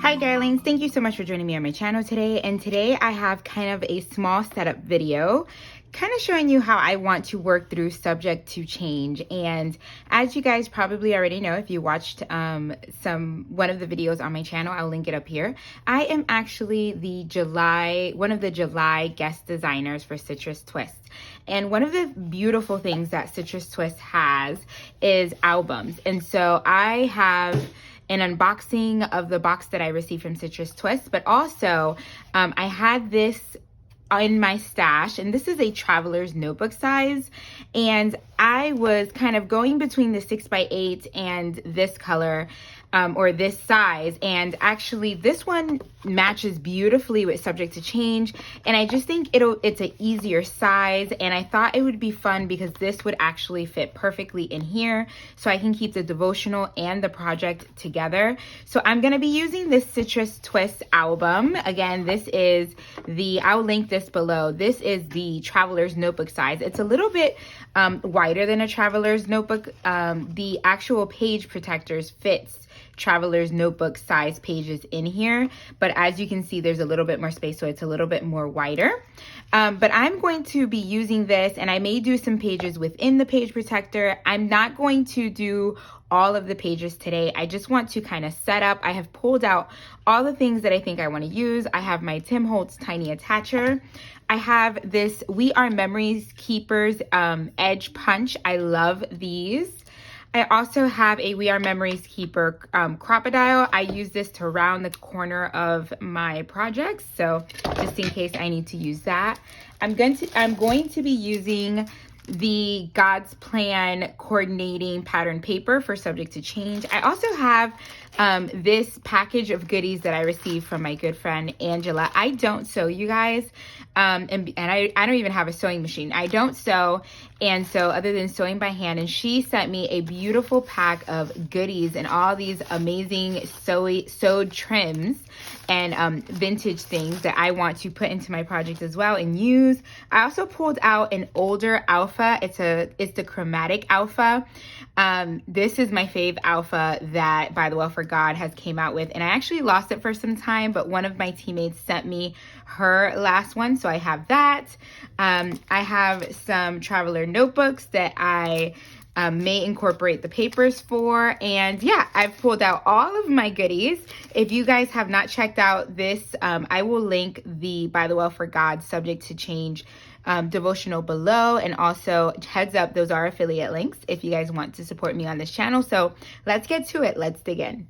Hi darlings, thank you so much for joining me on my channel today. And today I have kind of a small setup video kind of showing you how I want to work through subject to change. And as you guys probably already know, if you watched one of the videos on my channel, I'll link it up here. I am actually one of the July guest designers for Citrus Twist. And one of the beautiful things that Citrus Twist has is albums. And so I have an unboxing of the box that I received from Citrus Twist, but also I had this in my stash, and this is a traveler's notebook size, and I was kind of going between the 6x8 and this color or this size, and actually this one matches beautifully with subject to change, and I just think it's an easier size, and I thought it would be fun because this would actually fit perfectly in here, so I can keep the devotional and the project together. So I'm going to be using this Citrus Twist album. Again, I'll link this below. This is the traveler's notebook size. It's a little bit wider than a traveler's notebook. The actual page protectors fits traveler's notebook size pages in here, but as you can see, there's a little bit more space, so it's a little bit more wider. But I'm going to be using this, and I may do some pages within the page protector. I'm not going to do all of the pages today. I just want to kind of set up. I have pulled out all the things that I think I want to use. I have my Tim Holtz tiny attacher. I have this We Are Memories Keepers edge punch. I love these. I also have a We Are Memories Keeper crocodile. I use this to round the corner of my projects, so just in case I need to use that. I'm going to be using the God's Plan coordinating pattern paper for subject to change. I also have this package of goodies that I received from my good friend Angela. I don't sew, you guys, and I don't even have a sewing machine. I don't sew, and so other than sewing by hand, and she sent me a beautiful pack of goodies and all these amazing sewed trims and vintage things that I want to put into my project as well and use. I also pulled out an older alpha. It's the chromatic alpha. This is my fave alpha that ByTheWell4God has came out with, and I actually lost it for some time, but one of my teammates sent me her last one, so I have that. I have some traveler notebooks that I may incorporate the papers for, and yeah, I've pulled out all of my goodies. If you guys have not checked out this, I will link the ByTheWell4God subject to change devotional below, and also heads up, those are affiliate links if you guys want to support me on this channel. So let's get to it. Let's dig in.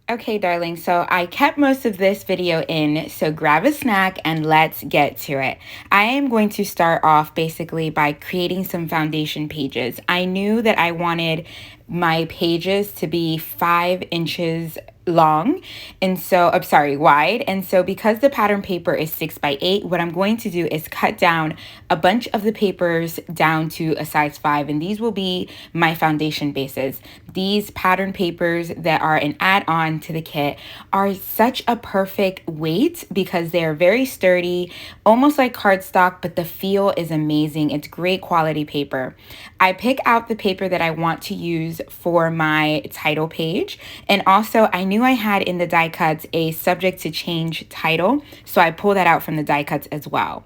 Okay, darling, so I kept most of this video in, so grab a snack and let's get to it. I am going to start off basically by creating some foundation pages. I knew that I wanted my pages to be 5 inches long, and so wide, and so because the pattern paper is 6x8, what I'm going to do is cut down a bunch of the papers down to a size 5, and these will be my foundation bases. These pattern papers that are an add-on to the kit are such a perfect weight because they are very sturdy, almost like cardstock, but the feel is amazing. It's great quality paper. I pick out the paper that I want to use for my title page, and also I knew I had in the die cuts a subject to change title, so I pull that out from the die cuts as well.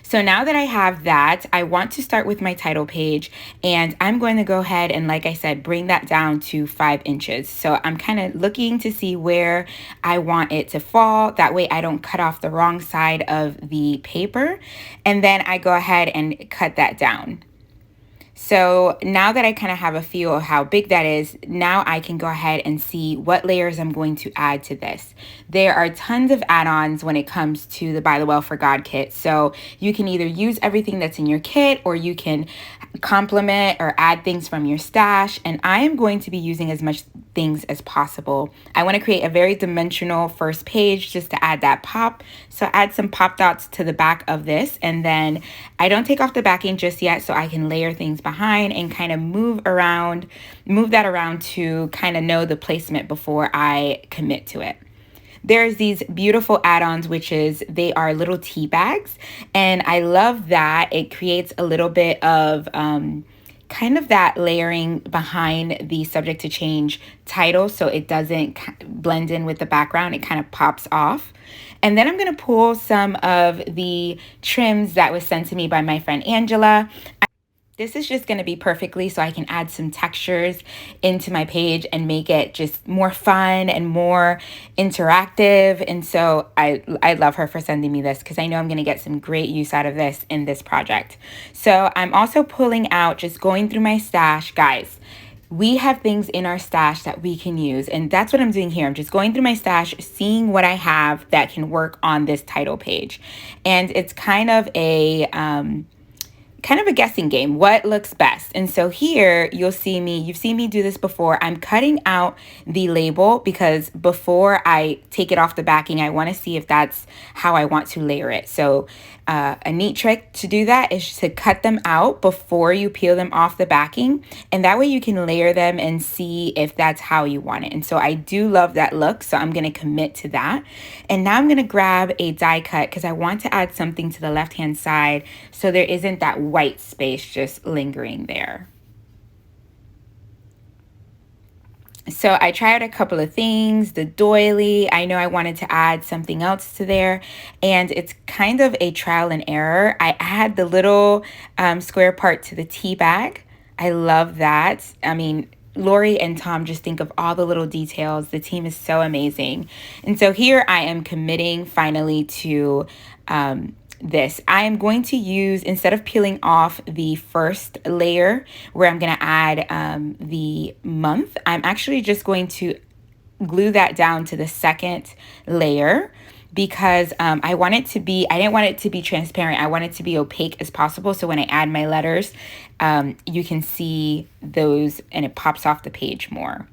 So now that I have that, I want to start with my title page, and I'm going to go ahead and, like I said, bring that down to 5 inches. So I'm kind of looking to see where I want it to fall. That way I don't cut off the wrong side of the paper, and then I go ahead and cut that down. So now that I kind of have a feel of how big that is, now I can go ahead and see what layers I'm going to add to this. There are tons of add-ons when it comes to the ByTheWell4God kit. So you can either use everything that's in your kit, or you can complement or add things from your stash. And I am going to be using as much things as possible. I want to create a very dimensional first page just to add that pop. So add some pop dots to the back of this, and then I don't take off the backing just yet, so I can layer things behind and kind of move that around to kind of know the placement before I commit to it. There's these beautiful add-ons, which is they are little tea bags, and I love that. It creates a little bit of kind of that layering behind the subject to change title so it doesn't blend in with the background. It kind of pops off. And then I'm going to pull some of the trims that was sent to me by my friend Angela. This is just going to be perfectly so I can add some textures into my page and make it just more fun and more interactive. And so I love her for sending me this because I know I'm going to get some great use out of this in this project. So I'm also pulling out, just going through my stash. Guys, we have things in our stash that we can use, and that's what I'm doing here. I'm just going through my stash, seeing what I have that can work on this title page. And it's kind of a guessing game, what looks best. And so here you've seen me do this before. I'm cutting out the label because before I take it off the backing, I want to see if that's how I want to layer it. So a neat trick to do that is to cut them out before you peel them off the backing. And that way you can layer them and see if that's how you want it. And so I do love that look. So I'm going to commit to that. And now I'm going to grab a die cut because I want to add something to the left-hand side so there isn't that white space just lingering there. So I tried a couple of things, the doily, I know I wanted to add something else to there, and it's kind of a trial and error. I add the little square part to the tea bag. I love that. I mean, Lori and Tom, just think of all the little details. The team is so amazing. And so here I am committing finally to this. I am going to use, instead of peeling off the first layer where I'm going to add the month, I'm actually just going to glue that down to the second layer because I didn't want it to be transparent. I want it to be opaque as possible. So when I add my letters, you can see those and it pops off the page more.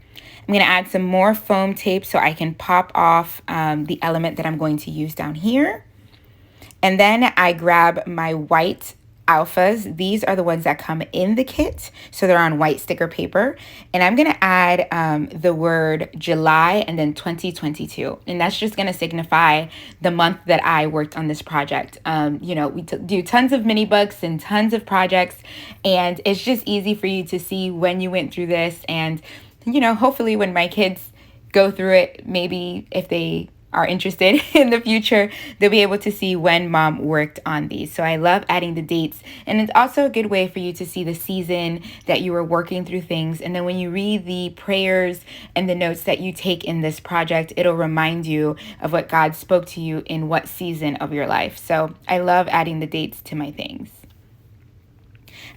I'm going to add some more foam tape so I can pop off the element that I'm going to use down here. And then I grab my white alphas. These are the ones that come in the kit. So they're on white sticker paper. And I'm going to add the word July and then 2022. And that's just going to signify the month that I worked on this project. You know, we do tons of mini books and tons of projects. And it's just easy for you to see when you went through this. And, you know, hopefully when my kids go through it, maybe if they are interested in the future, they'll be able to see when mom worked on these. So I love adding the dates, and it's also a good way for you to see the season that you were working through things. And then when you read the prayers and the notes that you take in this project, it'll remind you of what God spoke to you in what season of your life. So I love adding the dates to my things.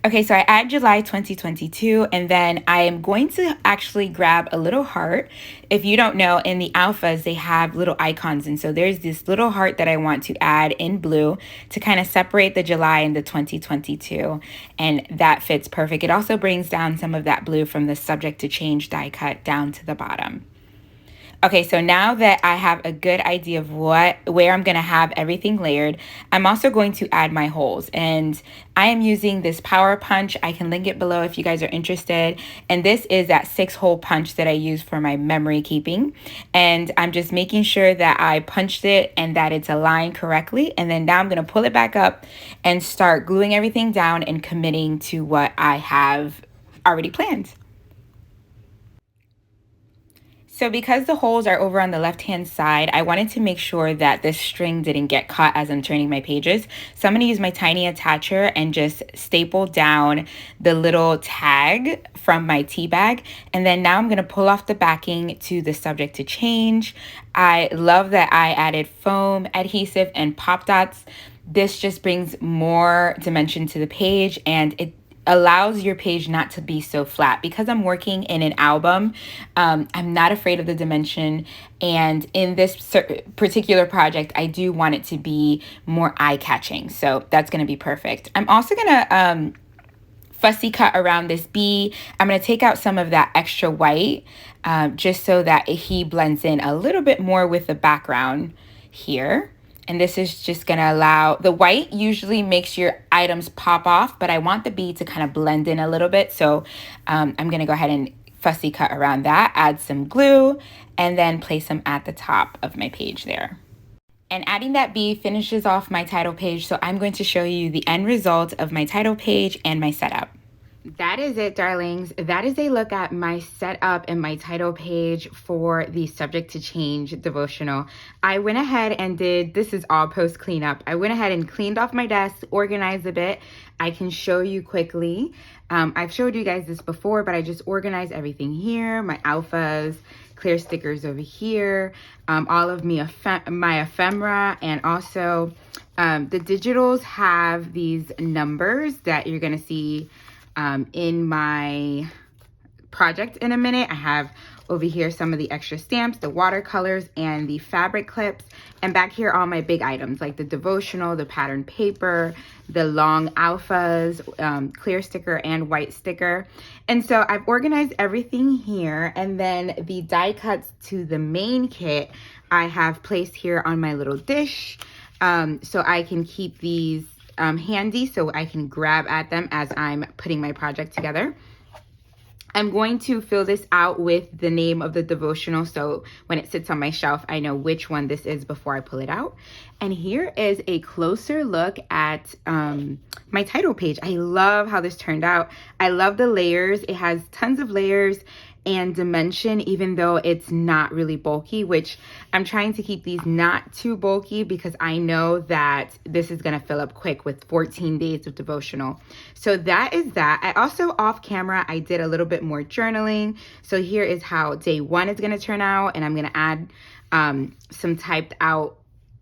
Okay, so I add July 2022, and then I am going to actually grab a little heart. If you don't know, in the alphas, they have little icons. And so there's this little heart that I want to add in blue to kind of separate the July and the 2022. And that fits perfect. It also brings down some of that blue from the subject to change die cut down to the bottom. Okay, so now that I have a good idea of where I'm going to have everything layered, I'm also going to add my holes. And I am using this power punch. I can link it below if you guys are interested. And this is that 6-hole punch that I use for my memory keeping. And I'm just making sure that I punched it and that it's aligned correctly. And then now I'm going to pull it back up and start gluing everything down and committing to what I have already planned. So because the holes are over on the left-hand side, I wanted to make sure that this string didn't get caught as I'm turning my pages. So I'm going to use my tiny attacher and just staple down the little tag from my tea bag. And then now I'm going to pull off the backing to the subject to change. I love that I added foam, adhesive, and pop dots. This just brings more dimension to the page, and it allows your page not to be so flat. Because I'm working in an album, I'm not afraid of the dimension, and in this particular project I do want it to be more eye-catching, so that's going to be perfect. I'm also going to fussy cut around this bee. I'm going to take out some of that extra white just so that he blends in a little bit more with the background here. And this is just going to allow, the white usually makes your items pop off, but I want the bee to kind of blend in a little bit. So I'm going to go ahead and fussy cut around that, add some glue, and then place them at the top of my page there. And adding that bee finishes off my title page. So I'm going to show you the end result of my title page and my setup. that is it, darlings. That is a look at my setup and my title page for the Subject to Change devotional. I went ahead and this is all post cleanup. I went ahead and cleaned off my desk, organized a bit. I can show you quickly. I've showed you guys this before, but I just organized everything here. My alphas, clear stickers over here, all of my ephemera, and also the digitals have these numbers that you're gonna see in my project in a minute. I have over here some of the extra stamps, the watercolors, and the fabric clips. And back here, all my big items like the devotional, the pattern paper, the long alphas, clear sticker, and white sticker. And so I've organized everything here. And then the die cuts to the main kit, I have placed here on my little dish. So I can keep these handy so I can grab at them as I'm putting my project together. I'm going to fill this out with the name of the devotional, so when it sits on my shelf, I know which one this is before I pull it out. And here is a closer look at my title page. I love how this turned out. I love the layers. It has tons of layers and dimension, even though it's not really bulky, which I'm trying to keep these not too bulky because I know that this is gonna fill up quick with 14 days of devotional. So that is that. I also, off camera, I did a little bit more journaling. So here is how day 1 is gonna turn out, and I'm gonna add some typed out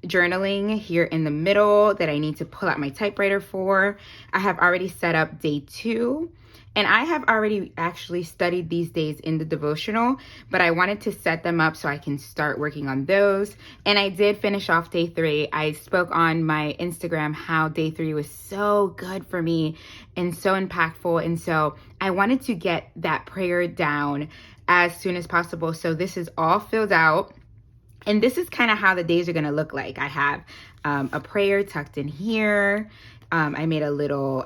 journaling here in the middle that I need to pull out my typewriter for. I have already set up day 2. And I have already actually studied these days in the devotional, but I wanted to set them up so I can start working on those. And I did finish off day 3. I spoke on my Instagram how day 3 was so good for me and so impactful. And so I wanted to get that prayer down as soon as possible. So this is all filled out. And this is kind of how the days are going to look like. I have a prayer tucked in here. I made a little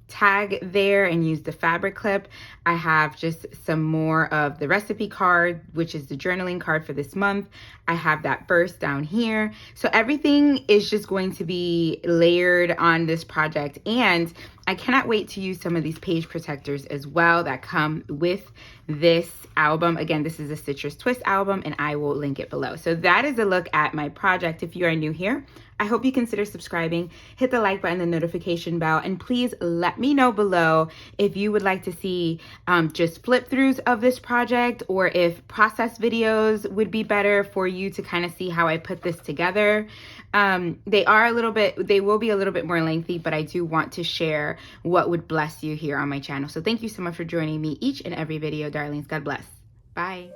tag there and use the fabric clip. I have just some more of the recipe card, which is the journaling card for this month. I have that verse down here. So everything is just going to be layered on this project. And I cannot wait to use some of these page protectors as well that come with this album. Again, this is a Citrus Twist album, and I will link it below. So that is a look at my project. If you are new here, I hope you consider subscribing, hit the like button, the notification bell, and please let me know below if you would like to see just flip throughs of this project, or if process videos would be better for you to kind of see how I put this together. They will be a little bit more lengthy, but I do want to share what would bless you here on my channel. So thank you so much for joining me each and every video, darlings. God bless. Bye.